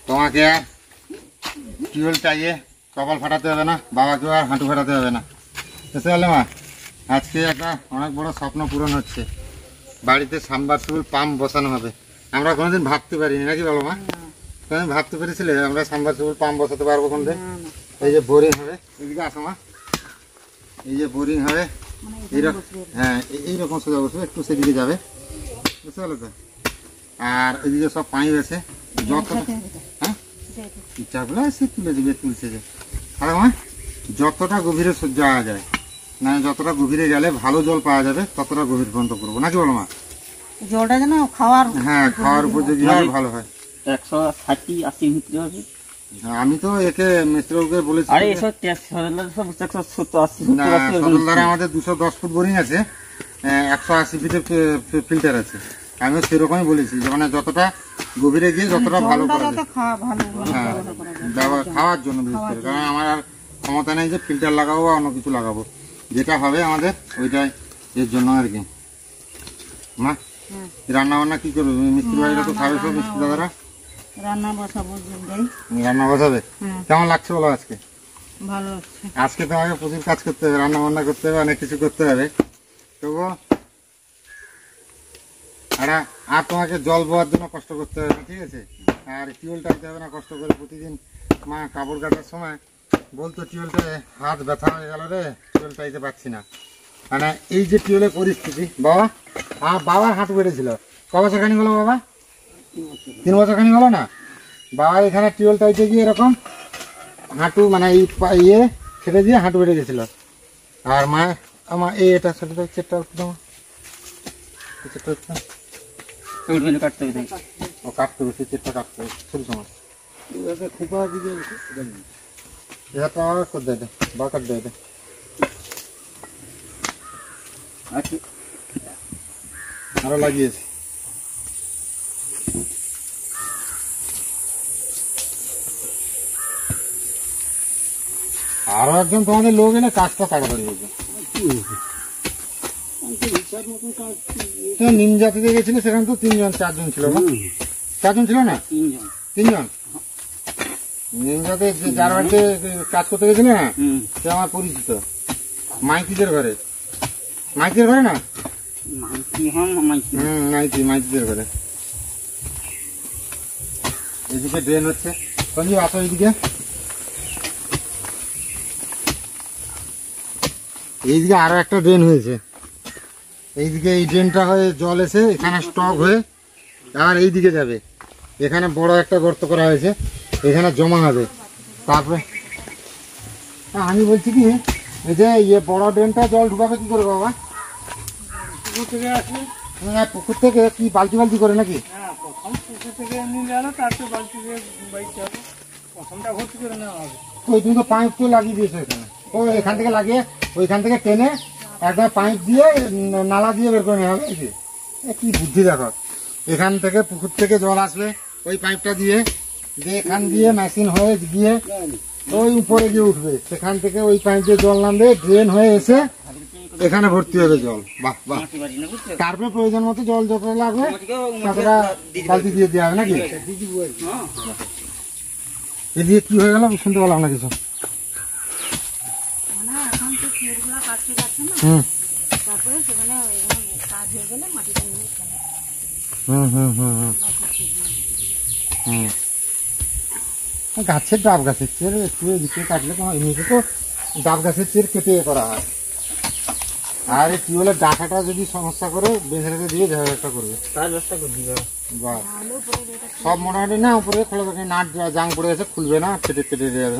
তোমাকে আর টিউবওয়েল চাইয়ে কপাল ফাটাতে হবে না, বাবাকেও আর হাঁটু ফাটাতে হবে না। বুঝতে পারলে মা? আজকে একটা অনেক বড় স্বপ্ন পূরণ হচ্ছে, বাড়িতে সাবমার্সিবল পাম্প বসানো হবে। আমরা কোনোদিন ভাবতে পারিনি, নাকি বলো মা? তুমি ভাবতে পেরেছিলে আমরা সাবমার্সিবল পাম্প বসাতে পারবো কোনদিন? এই যে বোরিং হবে, এদিকে আসো মা, এই যে বোরিং হবে এইরকম, হ্যাঁ এইরকম সোজা বসবে, একটু সেদিকে যাবে, বুঝতে পারলে তো? আর এদিকে সব পাইপ আছে, যতটা হ্যাঁ ইচ্ছাগুলো সে তুলে দেবে, তুলছে যে। আর মা যতটা গভীরে যাওয়া যায়, না যতটা গভীরে গেলে ভালো জল পাওয়া যাবে ততটা গভীর পর্যন্ত করবো, নাকি বলো মা? জলটা যেন খাওয়ার, হ্যাঁ খাওয়ার উপযোগী হয়, ভালো হয়। 160-80 ভিতরে হবে। আমি তো একে মিস্ত্রিকে বলেছি, আরে এসব 170-80 না সদলদারে আমাদের 210 ফুট বোরিং আছে, 180 ফিটের ফিল্টার আছে। আমিও সেরকমই বলেছি যে মানে যতটা গভীরে গিয়ে যতটা ভালো করা যায়, হ্যাঁ খাওয়ার জন্য বিশেষ করে, কারণ আমার আর ক্ষমতা নেই যে ফিল্টার লাগাবো বা অন্য কিছু লাগাবো, যেটা হবে আমাদের ওইটাই এর জন্য আর কি। মা রান্না বান্না কি করবে? মিস্ত্রি ভাইরা তো খাবে, সব মিস্ত্রি দাদারা রান্না বসাবো। রান্না বসাবে? কেমন লাগছে বলো আজকে? ভালো। আজকে তো আমাকে প্রচুর কাজ করতে হবে, রান্না বান্না করতে হবে, অনেক কিছু করতে হবে। তবুও আর তোমাকে জল বোয়ার জন্য কষ্ট করতে হবে না, ঠিক আছে? আর টিউবওয়েল টাইতে হবে না কষ্ট করে প্রতিদিন। মা কাপড় কাচার সময় বলতো টিউবওয়েলটা হাত ব্যথা হয়ে গেল রে, টিউবওয়েল টাইতে পারছি না। মানে এই যে টিউবওয়েলের পরিস্থিতি, বাবার হাঁটু বেড়েছিল ক বছর খানি হলো বাবা? 3 বছর খানি হলো না? বাবার এখানে টিউবওয়েল টাইতে গিয়ে এরকম হাঁটু মানে এই ইয়ে ছেড়ে দিয়ে হাঁটু বেড়ে গেছিল। আর মা আমার এটা ছোট চেটটা কাটতে হবে, ও কাটতে হবে, সেই চেটটা কাটতে হবে ছোট সময়। খোপা দিকে এটা তো আমার করে দেয়, বা কাট দেয়। আচ্ছা আরো লাগিয়েছি। আরো একজন তোমাদের লোক এলে কাজটা তাড়াতাড়ি হয়েছে। নিম জাতিতে গেছিল, সেখানে তো 4জন ছিল, 4জন ছিল না? 3জন। নিম জাতে যার বাড়িতে কাজ করতে গেছিল না, সে আমার পরিচিত, মাইতিদের ঘরে। মাইতিদের ঘরে না? মাইতিদের ঘরে। এদিকে ড্রেন হচ্ছে, সঞ্জীব আসো এইদিকে। এইদিকে আরো একটা ড্রেন হয়েছে, এইদিকে এই ড্রেনটা হয়ে জল এসে এখানে স্টক হয়ে আর এইদিকে যাবে। এখানে বড় একটা গর্ত করা হয়েছে, এখানে জমা হবে। তারপরে আমি বলছি কি, এই যে ইয়ে বড় ড্রেনটা জল ঢুকাবে কি করে বাবা? পুকুর থেকে আসলে, পুকুর থেকে কি বালতি বালতি করে নাকি? প্রথম পুকুর থেকে নিয়ে গেল, তারপরে বালতি দিয়ে বাইতে হবে, প্রথমটা ভর্তি করে নেওয়া হবে। ওই তুমি তো পাইপ তো লাগিয়ে দিয়েছো এখানে, ও এখান থেকে লাগিয়ে ওইখান থেকে টেনে একদম পাইপ দিয়ে নালা দিয়ে বের করে নেওয়া হবে। কি বুদ্ধি দেখো, এখান থেকে পুকুর থেকে জল আসবে ওই পাইপটা দিয়ে, এখান দিয়ে মেশিন হয়ে গিয়ে ওই উপরে গিয়ে উঠবে, সেখান থেকে ওই পাইপ দিয়ে জল নামবে, ড্রেন হয়ে এসে এখানে ভর্তি হবে জল। বাহ বাহ। তারপরে প্রয়োজন মতো জল যতটা লাগবে ততটা বালতি দিয়ে দেওয়া হবে নাকি? এদিকে কি হয়ে গেল শুনতে পেলাম না কিছু। গাছের ডাব গাছের চের একটু এদিকে কাটলে এমনিতে তো ডাব গাছের চের কেটে করা হয়। আর এই টিউবওয়েলের ডাকাটা যদি সমস্যা করে বেঁধে রেখে দিয়ে একটা করবে, তার ব্যবস্থা করে দিবে। সব মোটামুটি না উপরে খোলা থাকে, নাট জাং পড়ে গেছে, খুলবে না, কেটে কেটে দিয়ে যাবে।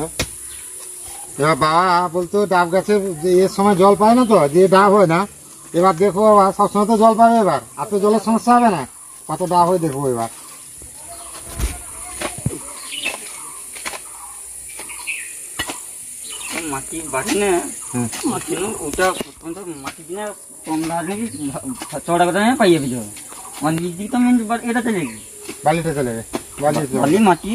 এবার বাবা বলতো ডাব গাছে এর সময় জল পায় না, তো দিয়ে ডাব হয় না। এবার দেখো বাবা সবসময় তো জল পাবে, এবার এত জলের সমস্যা হবে না, কত ডাব হয় দেখবো এবার। মাটি বাড়ি না, মাটি ওটা মাটি কিনা কম লাগে, চড়া কথা পাইয়ে যাবে, মানে দিক তো এটা চলে যাবে, বালিটা চলে যাবে, বালি মাটি।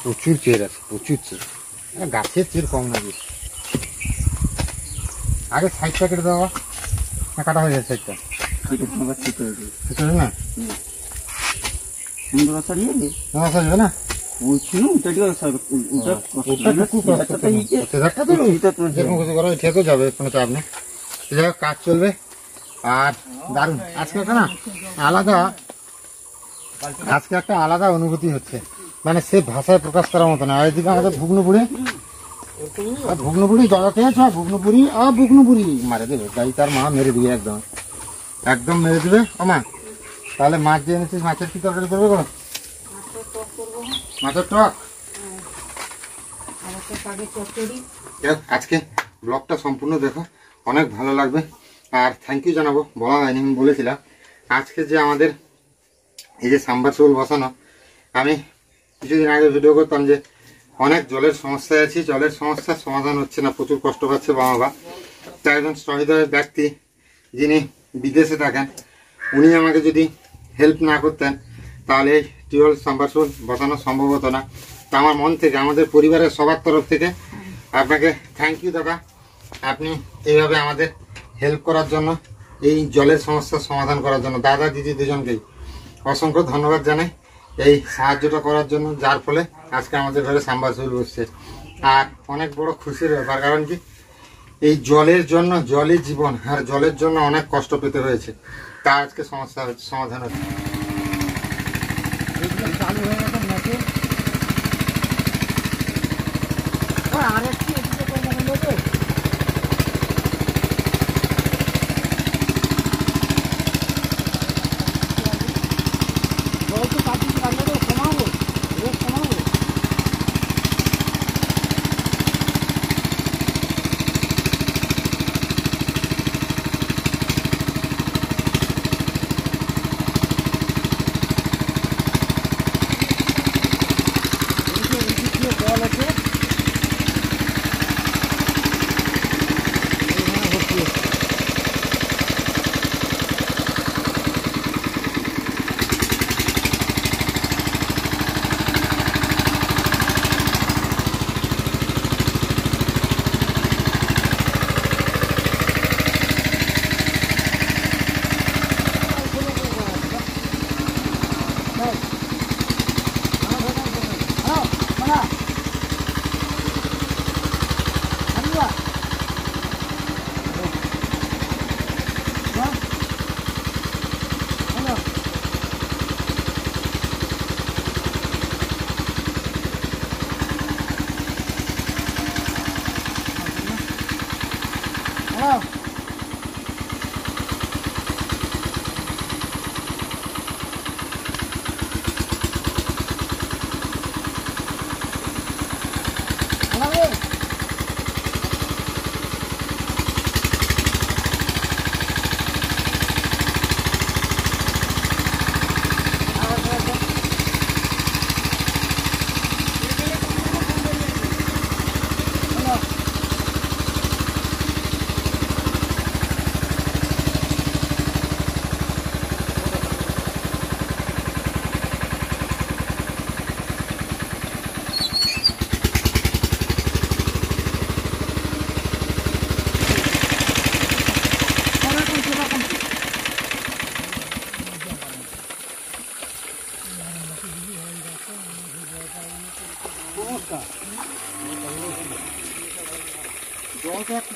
প্রচুর চের আছে, প্রচুর চের, গাছের চের কম না বেশি। আগে সাইডটা কেটে দেওয়া, কাটা হয়ে যায় সাইডটা। এটা তোমার ঠিক করে দিই ঠিক আছে না? সুন্দর সারিয়ে দিই সমস্যা হবে না? ওই ছিল ওটা দিয়ে ওটা ওটা খুব কষ্ট একটা ইয়ে সেটা তো যেরকম কিছু করো ঠিক যাবে, কোনো চাপ নেই। যাই হোক, কাজ চলবে। আর দারুণ আজকে একটা না আলাদা, আজকে একটা আলাদা অনুভূতি হচ্ছে, মানে সে ভাষায় প্রকাশ করার মতো না। আর এদিকে আমাদের ভুগনুপুরি জগা খেয়েছ, ভুগনুপুরি মারে দেবে গাড়ি, তার মা মেরে দিবে, একদম একদম মেরে দিবে। ও মা, তাহলে মাছ যে এনেছিস, মাছের কি তরকারি করবে গো? মাছের টক। আজকে ব্লগটা সম্পূর্ণ দেখো, অনেক ভালো লাগবে। আর থ্যাংক ইউ জানাবো, বলা হয়নি, আমি বলেছিলাম আজকে যে আমাদের এই যে সাবমার্সিবল বসানো, আমি কিছুদিন আগে ভিডিও করতাম যে অনেক জলের সমস্যায় আছি, জলের সমস্যার সমাধান হচ্ছে না, প্রচুর কষ্ট পাচ্ছে বাবা। তাই একজন সহৃদয় ব্যক্তি যিনি বিদেশে থাকেন, উনি আমাকে যদি হেল্প না করতেন তাহলে এই টিউবওয়েল সাবমার্সিবল বসানো সম্ভব হতো না। তো আমার মন থেকে, আমাদের পরিবারের সবার তরফ থেকে আপনাকে থ্যাংক ইউ দাদা। আপনি এইভাবে আমাদের হেল্প করার জন্য, এই জলের সমস্যার সমাধান করার জন্য দাদা দিদি দুজনকেই অসংখ্য ধন্যবাদ জানাই এই সাহায্যটা করার জন্য, যার ফলে আজকে আমাদের ঘরে সাবমার্সিবল বসছে। আর অনেক বড় খুশির ব্যাপার, কারণ কি এই জলের জন্য, জলই জীবন, আর জলের জন্য অনেক কষ্ট পেতে হয়েছে, তা আজকে সমস্যা হচ্ছে, সমাধান হচ্ছে। চালু হয়ে গেছে মেশিন। আর একটু এদিকে করবো বলতে জল তো কাটি রান্নাটা কমাবো, রোজ কমাবো। জল আছে,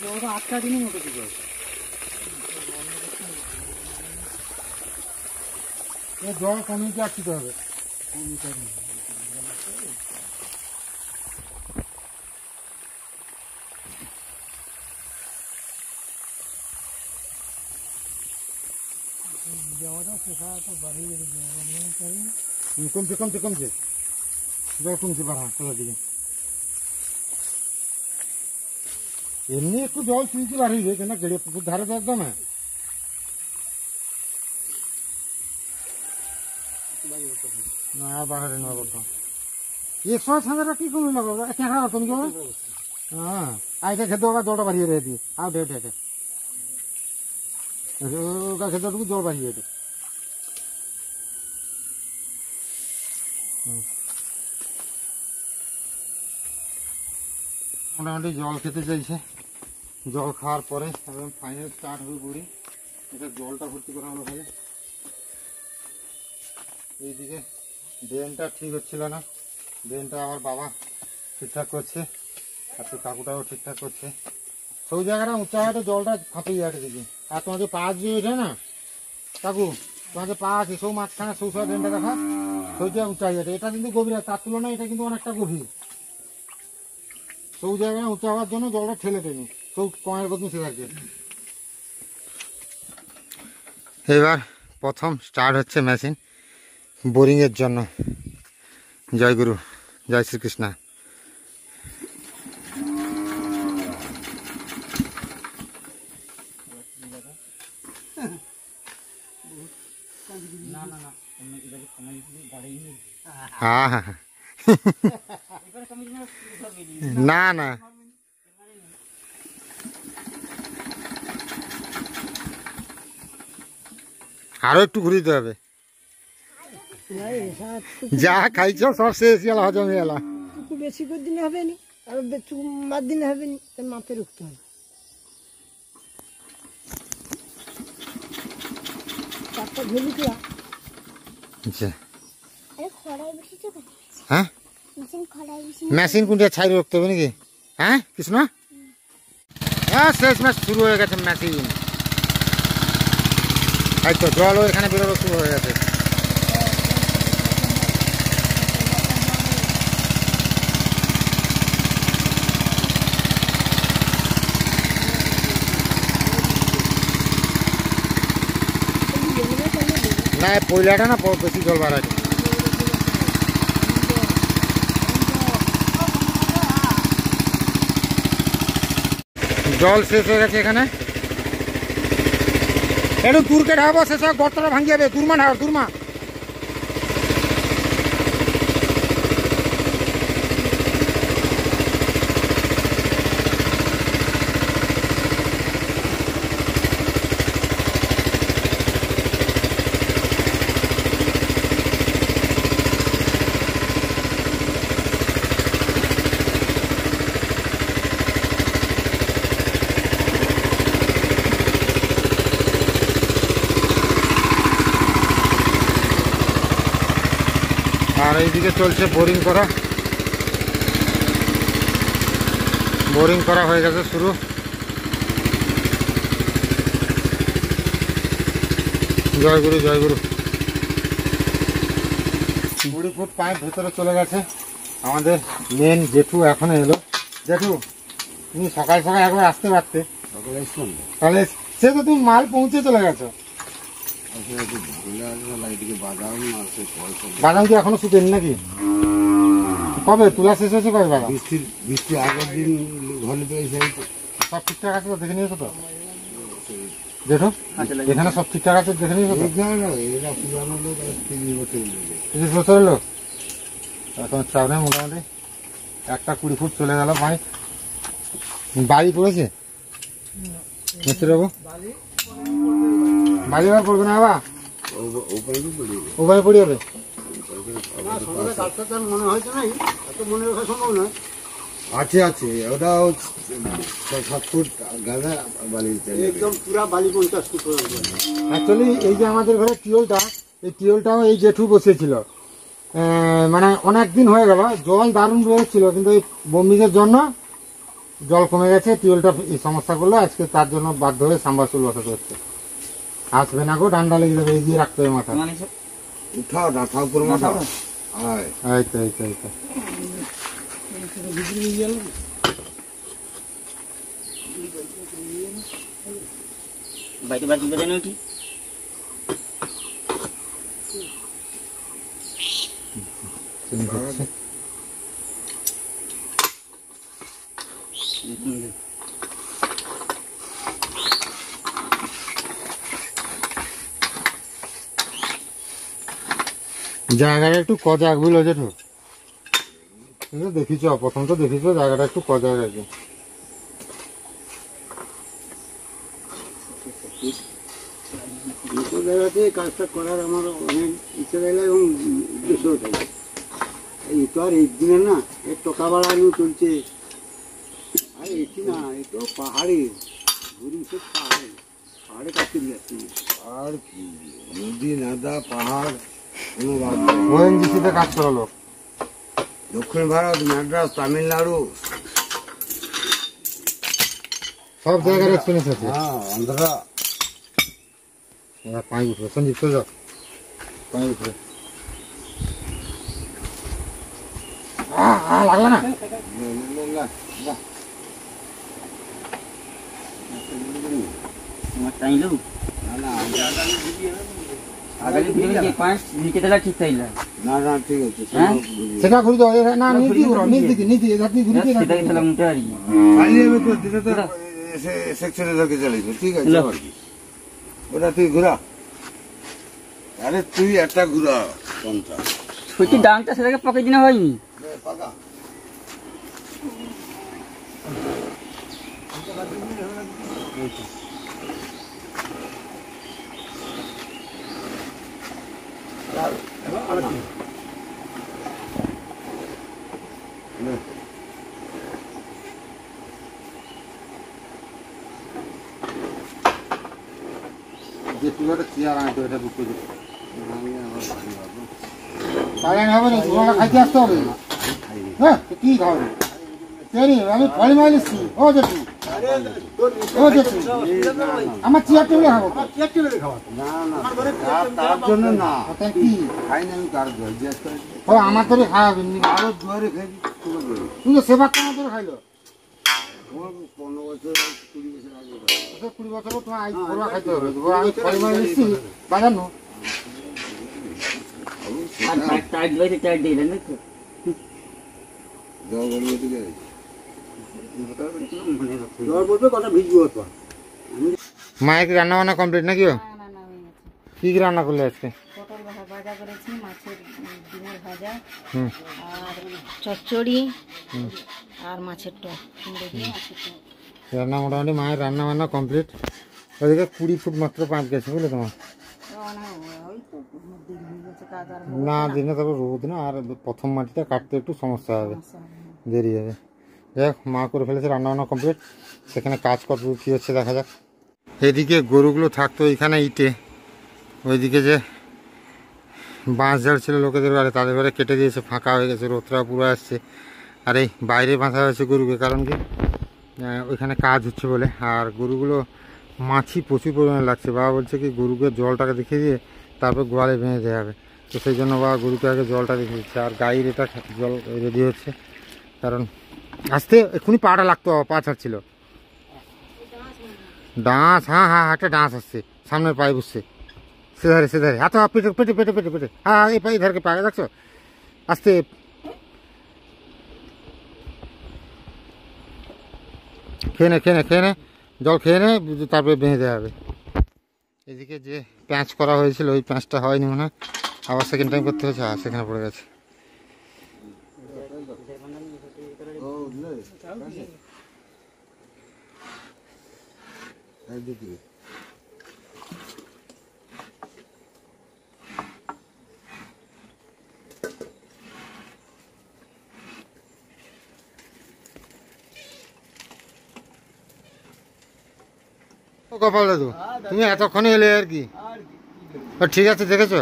জলটা আটটা দিনের মতো কি জল, জল কমিয়ে আটকিতে হবে। কমছে কমছে কমছে, জল কমছে, বাড়া তোলার দিকে এমনি একটু জল শুনছি বাড়িয়ে কেন, গেড়ে পুকুর ধারে তো একদম না বাহারে না বলতাম একশো ছাঁদা কি কমে লাগাবো, ক্যাঁকড়া তুমি যাবো। হ্যাঁ আইটা খেতে ওটা জলটা বাড়িয়ে রেখে দিয়ে আও ঢেকে ঢেকে ওটা খেতে জল বাড়িয়ে দে। মোটামুটি জল খেতে চাইছে, জল খাওয়ার পরে একদম ফাইনাল স্টার্ট হবে বুড়ি। এটা জলটা ভর্তি করা হলো ভালো। এইদিকে ড্রেনটা ঠিক হচ্ছিল না, ড্রেনটা আমার বাবা ঠিকঠাক করছে, আর তো কাকুটাও ঠিকঠাক করছে। সব জায়গাটা উঁচা হাটে জলটা ফাঁপিয়ে যাচ্ছে দেখি। আর তোমার যে পা দিয়ে ওঠে না কাকু, তোমার যে পা আছে সব মাঝখানে সৌ সব ড্রেনটা দেখা, সব জায়গায় উঁচা হয়ে যাচ্ছে। এটা কিন্তু গভীর, তার তুলনায় এটা কিন্তু অনেকটা গভীর। সব জায়গায় উঁচা হওয়ার জন্য জলটা ঠেলে টেনে সব কমের গতি সে থাকছে। এবার প্রথম স্টার্ট হচ্ছে মেশিন বোরিংয়ের জন্য। জয় গুরু, জয় শ্রীকৃষ্ণ। হ্যাঁ হ্যাঁ হ্যাঁ, না না আরো একটু ঘুরে দিতে হবে। যা খাইছ সব শেষ গেল, হজম হয়ে গেল। একটু বেশি করে দিলে হবে নি, আর একটু মার দিলে হবে নি, তার মাপে রাখতে হবে। চারটা ঝুলি তোলা। আচ্ছা খড়াই বসেছে হ্যাঁ, মেশিন খড়াই বসে মেশিন কোনটা ছাই রাখতে হবে নাকি? হ্যাঁ কৃষ্ণ, হ্যাঁ শেষ ম্যাচ শুরু হয়ে গেছে মেশিন। এই তো জলও এখানে বেরোনো শুরু হয়ে গেছে। না পয়লাটা না বেশি জল বাড়ায়। জল শেষ হয়ে গেছে এখানে। একটু দূরকে ঢাবো, শেষ গর্তটা ভাঙিয়ে যাবে। দূরমা ঢাব, দূরমা। আর এইদিকে চলছে বোরিং করা। বোরিং করা হয়ে গেছে শুরু। জয় গুরু, জয় গুরু। 20 ফুট পাইপ ভেতরে চলে গেছে। আমাদের মেন জেঠু এখন এলো। জেঠু তুমি সকাল সকাল একবার আসতে পারতে, তাহলে সে তো তুমি মাল পৌঁছে চলে গেছো। বাদাম কি এখনো শুকেনি নাকি? কবে তুলা শেষ হয়েছে? কবে বাদাম? বৃষ্টি আগের দিন ঘরে সব ঠিকঠাক আছে তো? দেখে নিয়েছো তো জেঠু? এখানে সব ঠিকঠাক আছে, দেখে নিয়েছো তো? 30 বছর হলো এখন। চাপ নেই, মোটামুটি একটা 20 ফুট চলে গেল ভাই। বাড়ি পড়েছে মিস্ত্রি বাবু? বাড়ি বার পড়বে না বাবা, ওখানে পড়ে যাবে। মনে হয়তো নাই, এত মনে রাখা সম্ভব নয়। আছে আছে, ওটাও 7 ফুট গাঁদা বালি, একদম পুরা বালি 50 ফুট। অ্যাকচুয়ালি এই যে আমাদের ঘরে টিউলটা, এই টিউলটাও এই জেঠু বসিয়েছিল। মানে অনেক দিন হয়ে গেল, জল দারুণ রয়েছিল, কিন্তু এই বমিজের জন্য জল কমে গেছে। টিউলটা এই সমস্যা করলো, আজকে তার জন্য বাধ্য হয়ে সাম্বাসুল বসাতে হচ্ছে। আসবে না গো, ডান্ডা লেগে যাবে, এগিয়ে রাখতে হবে মাথা। উঠাও না, থাও পুরো মাথা। এই তো এই তো এই তো বাইরে বাকি বেজে নেই কি জায়গাটা একটু কজাক বুঝলো জেঠু? দেখিছ, প্রথম তো দেখিছ জায়গাটা একটু কজাক আছে। জায়গাতে কাজটা করার আমার অনেক ইচ্ছা থাকে এবং উদ্দেশ্যও থাকে। এই তো আর এই দিনে না, এই টাকা বাড়ানো চলছে। আর এটি না, এই তো পাহাড়ে, ঘুরি সব পাহাড়ে। আর কি নদী নাদা পাহাড় কোনো বাদ নেই। ওএনজিসিতে কাজ করা লোক। দক্ষিণ ভারত, ম্যাড্রাস, তামিলনাড়ু, সব জায়গার এক্সপিরিয়েন্স আছে। হ্যাঁ, অন্ধ্রা। এবার পায়ে উঠবে, সঞ্জীব চলে যাও, পায়ে উঠবে। লাগলো না? তোমার চাইলেও আগামী ভিডিও যে পাঁচ নিচে তাহলে ঠিক চাইলা না না ঠিক আছে, হ্যাঁ? সেটা ঘুরে দাও, না নিচ দিকে ঘুরাও, নিচ দিকে, আপনি ঘুরে দিয়ে সেটাকে তাহলে মুটে আর কি খালি হবে তো দিনে তো সেকশনে ধরে চালিয়েছে, ঠিক আছে হ্যালো। আর কি। ওটা তুই ঘুরা, আরে তুই একটা ঘুরা কোনটা সত্যি ডাংটা সেটাকে পকে দিনে হয়নি পাকা। যে তুই একটা চেয়ার আনতো, এটা বুক করে তাহলে হবে না, তোমাকে খাইতে আসতে হবে। হ্যাঁ, কি খাবে? আমি ফল মাইলেছি। ও জেঠু, ও জেঠু, আমার চেয়ার টেবিলে খাবো তো। না না তার জন্য না, তাই কি? খাই না আমি, কার ঘর জিজ্ঞেস করে ও আমার তোরে খাওয়াবেন নি? আরো দুয়ারে খাই, তোকে দেবো। তুই তো সেবা কেন তোরে খাইলো? আমার 15 বছর 20 বছর আগে 20 বছরও তোমার আই ঘোরা খাইতে হবে। আমি ফল মাইলেছি বাজানো। আর টাইট লইতে টাইট দিলেন নাকি যাও বলবো দিকে মায়ের কি রান্না বান্না কমপ্লিট নাকি? ও না না না হয়ে গেছে। কি কি রান্না করলে আজকে? পটল ভাজা করেছি, মাছের ডিমের ভাজা, হুম, আর চচ্চড়ি, আর মাছের টক, কুমড়ো দিয়ে মাছের টক। রান্না মোটামুটি মায়ের রান্না বান্না কমপ্লিট। ওইদিকে 20 ফুট মাত্র পাঁচ গেছে বুঝলে তোমার। ওই তো দেরি হয়ে গেছে কাজ আর না দিনে তবে রোদ না, আর প্রথম মাটিটা কাটতে একটু সমস্যা হবে, সমস্যা হবে না। দেরি হবে। যাই হোক, মা করে ফেলেছে রান্না বান্না কমপ্লিট। সেখানে কাজ কত কী হচ্ছে দেখা যাক। এদিকে গরুগুলো থাকতো এইখানে ইটে, ওইদিকে যে বাঁশ ঝাড় ছিল লোকেদের বাড়ি, তাদের বাড়ি কেটে দিয়েছে, ফাঁকা হয়ে গেছে, রোদটা পুরো আসছে। আর এই বাইরে বাঁধা হয়েছে গরুকে, কারণ কি ওইখানে কাজ হচ্ছে বলে। আর গরুগুলো মাছি প্রচুর পরিমাণে লাগছে। বাবা বলছে কি গরুকে জলটাকে দেখিয়ে দিয়ে তারপর গোয়ালে বেঁধে দেওয়া হবে। তো সেই জন্য বাবা গরুকে আগে জলটা দেখিয়ে দিচ্ছে। আর গাড়ির এটা জল রেডি হচ্ছে, কারণ আসতে এক্ষুনি পাটা লাগতো, পা ছাড়ছিল। ডাঁস, হ্যাঁ হ্যাঁ একটা ডাঁস আসছে সামনের পায়ে বসছে, সেধারে সেধারে হাত পেটে পেটে পেটে পেটে পেটে, হ্যাঁ এই পায়ে ধারকে পায়ে দেখছো আসতে। খেয়ে নে খেয়ে নে খেয়ে নে, জল খেয়ে নে, তারপরে বেঁধে দেওয়া হবে। এদিকে যে প্যাঁচ করা হয়েছিল ওই প্যাঁচটা হয়নি মনে হয়, আবার সেকেন্ড টাইম করতে হয়েছে, আর সেখানে পড়ে গেছে। একদিকে ও কপাল দাদু, তুমি এতক্ষণে এলে আর কি? ঠিক আছে, দেখেছো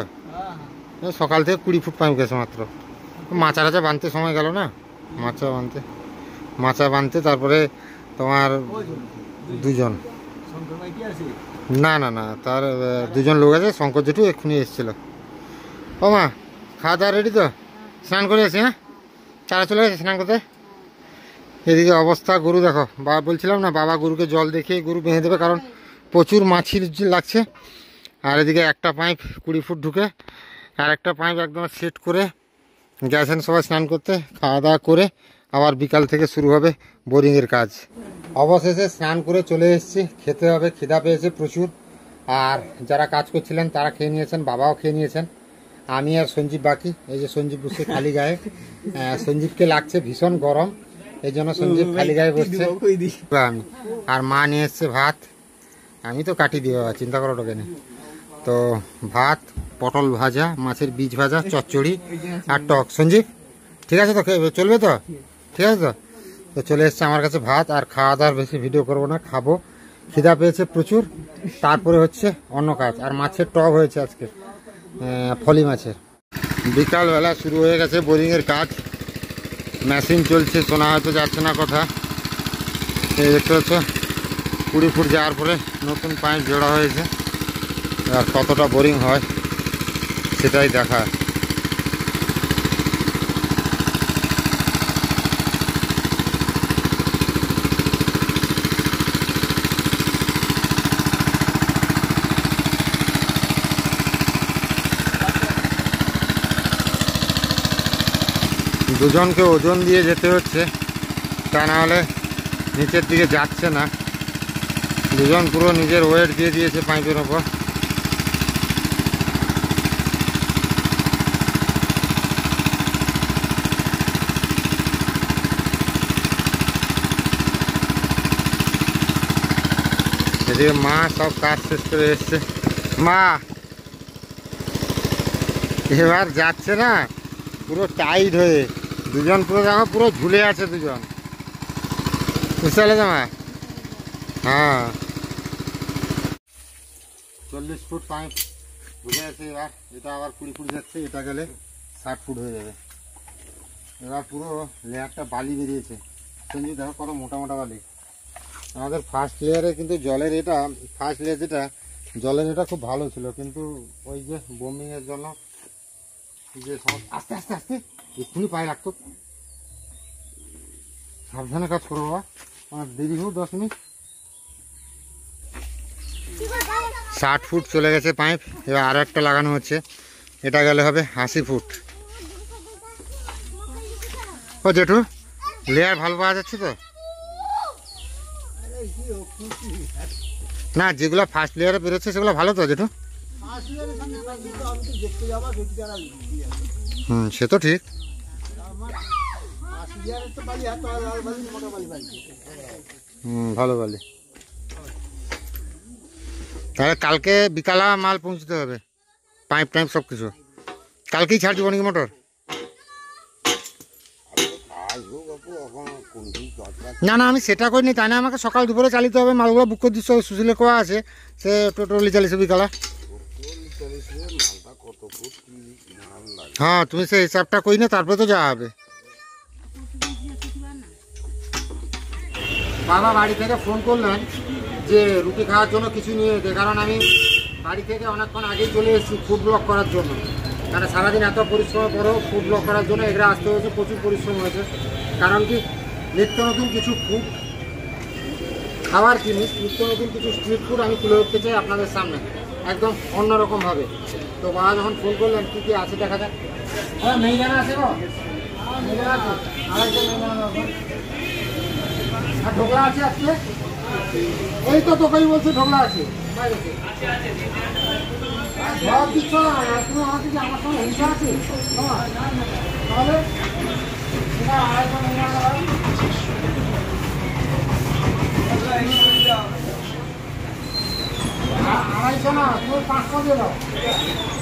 সকাল থেকে 20 ফুট পাইপ গেছে মাত্র। মাচা টাচা বাঁধতে সময় গেল না, মাচা বাঁধতে তারপরে তোমার দুজন, না না না তার দুজন লোক আছে, শঙ্কর জেঠু এক্ষুনি এসেছিল। ও মা, খাওয়া দাওয়া রেডি তো? স্নান করে আছি, হ্যাঁ তারা চলে গেছে স্নান করতে। এদিকে অবস্থা, গরু দেখো, বাবা বলছিলাম না বাবা গরুকে জল দেখিয়ে গরু বেঁধে দেবে, কারণ প্রচুর মাছি লাগছে। আর এদিকে একটা পাইপ 20 ফুট ঢুকে, আর একটা পাইপ একদম সেট করে গেছেন সবাই স্নান করতে। খাওয়া দাওয়া করে আবার বিকাল থেকে শুরু হবে বোরিংয়ের কাজ। অবশেষে স্নান করে চলে এসেছি, খেতে হবে, খিদা পেয়েছে প্রচুর। আর যারা কাজ করছিলেন তারা খেয়ে নিয়েছেন, বাবাও খেয়ে নিয়েছেন, আমি আর সঞ্জীব বাকি। এই যে সঞ্জীব বসে খালি গায়ে, সঞ্জীবকে লাগছে ভীষণ গরম, এই জন্য সঞ্জীব খালি গায়ে বসছে। আমি আর মা নিয়ে এসছে ভাত, আমি তো কাটি দিয়ে বাবা, চিন্তা করো ওটাকে নিয়ে। তো ভাত, পটল ভাজা, মাছের বীজ ভাজা, চচ্চড়ি আর টক। সঞ্জীব ঠিক আছে তো, চলবে তো? ঠিক আছে তো? তো চলে এসছে আমার কাছে ভাত। আর খাওয়া দাওয়ার বেশি ভিডিও করবো না, খাবো, খিদা পেয়েছে প্রচুর, তারপরে হচ্ছে অন্য কাজ। আর মাছের টক হয়েছে আজকে, ফলি মাছের। বিকালবেলা শুরু হয়ে গেছে বোরিংয়ের কাজ, মেশিন চলছে, শোনা হয়তো যাচ্ছে না কথা। এই দেখতে পাচ্ছ 20 ফুট যাওয়ার পরে নতুন পাইপ জোড়া হয়েছে, আর কতটা বোরিং হয় সেটাই দেখা। দুজনকে ওজন দিয়ে যেতে হচ্ছে, তা না হলে নিচের দিকে যাচ্ছে না। দুজন পুরো নিজের ওয়েট দিয়ে দিয়েছে পাইপের ওপর। এদিকে মা সব কাজ শেষ করে এসছে। মা এবার যাচ্ছে না পুরো টাইট হয়ে, দুজন পুরো দেখো পুরো ঝুলে আছে দুজন, বুঝতে পারলে জামা? হ্যাঁ 40 ফুট পাইপ বুঝে আছে। এবার এটা আবার 20 ফুট যাচ্ছে, এটা গেলে 60 ফুট হয়ে যাবে। এবার পুরো লেয়ারটা বালি বেরিয়েছে, সঞ্জু দেখো কত মোটা মোটা বালি। আমাদের ফার্স্ট লেয়ারে কিন্তু জলের এটা, ফার্স্ট লেয়ার যেটা জলের এটা খুব ভালো ছিল, কিন্তু ওই যে বোমিংয়ের জন্য যে আস্তে আস্তে আস্তে এক্ষুনি পায়ে রাখতো, সাবধানে কাজ করো বাবা, আমার দেরি হোক 10 মিনিট। 60 ফুট চলে গেছে পাইপ, এবার আরও একটা লাগানো হচ্ছে, এটা গেলে হবে 80 ফুট। ও জেঠু লেয়ার ভালো পাওয়া যাচ্ছে তো? না যেগুলো ফার্স্ট লেয়ারে বেরোচ্ছে সেগুলো ভালো তো জেঠু? সে তো ঠিক। ভালো বালি। তাহলে কালকে বিকালা মাল পৌঁছতে হবে, পাইপ টাইপ সব কিছু কালকেই ছাড় দিব নাকি মোটর? না না আমি সেটা করিনি, তাই না আমাকে সকাল দুপুরে চালিতে হবে, মালগুলো বুক করে দিচ্ছে। সুশীলে কোয়া আছে, সে টোটালি চালিয়েছে বিকালা। হ্যাঁ তুমি সেই হিসাবটা করি না, তারপরে তো যাওয়া হবে। বাবা বাড়ি থেকে ফোন করলেন যে রুটি খাওয়ার জন্য কিছু নিয়ে যেতে, কারণ আমি বাড়ি থেকে অনেকক্ষণ আগেই চলে এসেছি ফুড ব্লক করার জন্য। মানে সারাদিন এত পরিশ্রমের পরেও ফুড ব্লক করার জন্য এগুলো আসতে হয়েছে, প্রচুর পরিশ্রম হয়েছে। কারণ কি নিত্য নতুন কিছু ফুড খাওয়ার জিনিস, নিত্য নতুন কিছু স্ট্রিট ফুড আমি তুলে ধরতে চাই আপনাদের সামনে একদম অন্যরকমভাবে। তো বাবা যখন ফোন করলেন কী কী আছে দেখা যাক। হ্যাঁ মেয়ে জানা আছে গো, মেয়ে জানা আছে, আরেকজন মেয়ে জানা আছে, আর ঢোকলা আছে আজকে। এই তো তোকেই বলছে ঢোকলা আছে বাইরে। সব কিছু তুমি আমাকে কি আমার সঙ্গে হিংসা আছে তাহলে আরেকজন মেয়ে জানা হয়। আড়াইশো না, তুমি 500 দিয়ে দাও,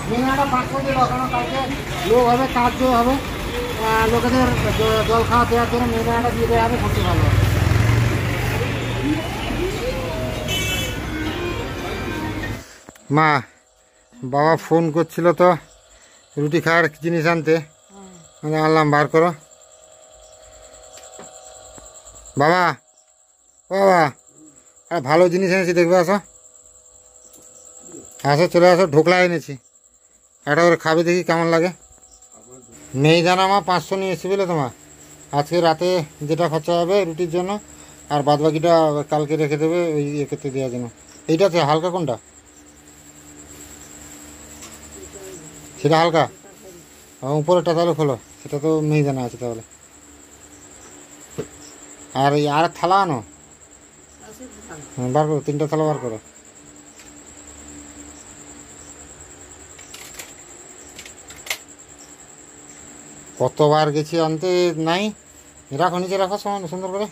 মেয়েটা 500 দিয়ে দাও, কারণ কালকে লোক হবে, কাজ হবে, লোকেদের জল খাওয়া দেওয়ার জন্য মেয়েটা দিয়ে দেওয়া হবে, সত্যি ভালো হবে। মা বাবা ফোন করছিল তো রুটি খাওয়ার জিনিস আনতে, আমি আনলাম, বার করো বাবা। ও বাবা আর ভালো জিনিস এনেছি, দেখবে আসো, আসো চলে আসো, ঢোকলা এনেছি, একটা করে খাবে দেখি কেমন লাগে। মেয়েদানা মা 500 নিয়ে এসেছি বলে তোমার, আজকে রাতে যেটা খরচা হবে রুটির জন্য, আর বাদ বাকিটা কালকে রেখে দেবে ওই এক্ষেত্রে দেওয়ার জন্য। এইটাতে হালকা কোনটা? সেটা হালকা, উপরেরটা তাহলে খোলো, সেটা তো মেয়েদানা আছে তাহলে। আর এই আর থালা আনো, বার করো, 3টা থালা বার করো। কতবার গেছি আনতে, নাই, রাখো নিচে রাখো সামান্য সুন্দর করে।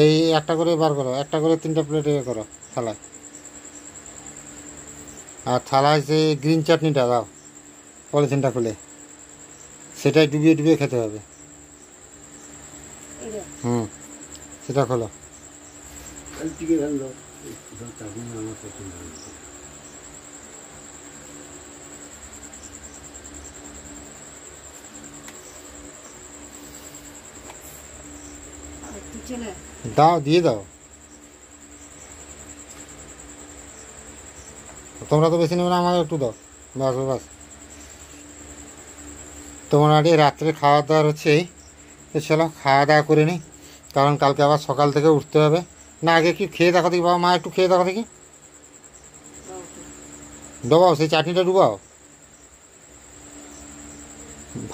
এই একটা করে বার করো, একটা করে 3টা প্লেটে করো থালায়। আর থালায় যে গ্রিন চাটনিটা দাও, পলিথিনটা খুলে, সেটাই ডুবিয়ে ডুবিয়ে খেতে হবে। সেটা খোলো। টিকে গেল তখন আমার পছন্দ হয়েছে। দাও, দিয়ে দাও। তোমরা তো বেশি নেবে না, আমাকে একটু দাও। বাস বাস। তোমার আগে রাত্রে খাওয়া দাওয়ার হচ্ছে এই, তো চলো খাওয়া দাওয়া করে নিই, কারণ কালকে আবার সকাল থেকে উঠতে হবে। না আগে কি খেয়ে দেখো দেখি, বাবা মা একটু খেয়ে দেখো দেখি। ডুবাও, সেই চাটনিটা ডুবাও।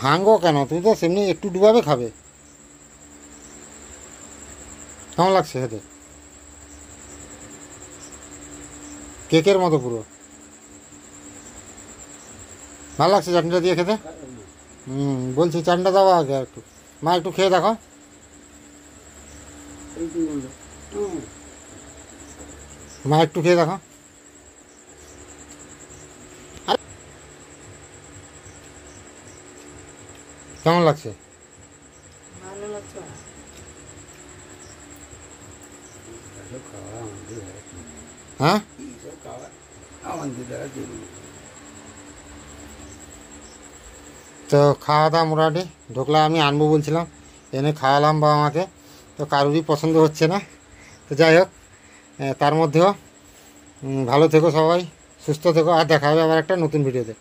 ভাঙো কেন, তুমি তো সেমনি একটু ডুবাবে খাবে। কেমন লাগছে খেতে? কেকের মতো পুরো। ভালো লাগছে চাটনিটা দিয়ে খেতে? বলছি চাটনিটা দাও আগে একটু, মা একটু খেয়ে দেখো। মা একটু খেয়ে দেখো। কেমন লাগছে? ভালো লাগছে। হ্যাঁ, তো খাওয়া দাওয়া মোটামুটি ঢোকলা আমি আনবো বলছিলাম, এনে খাওয়ালাম বাবা মাকে, তো কারোরই পছন্দ হচ্ছে না। তো যাই হোক, তার মধ্যেও ভালো থেকো সবাই, সুস্থ থেকো, আর দেখা হবে আবার একটা নতুন ভিডিওতে।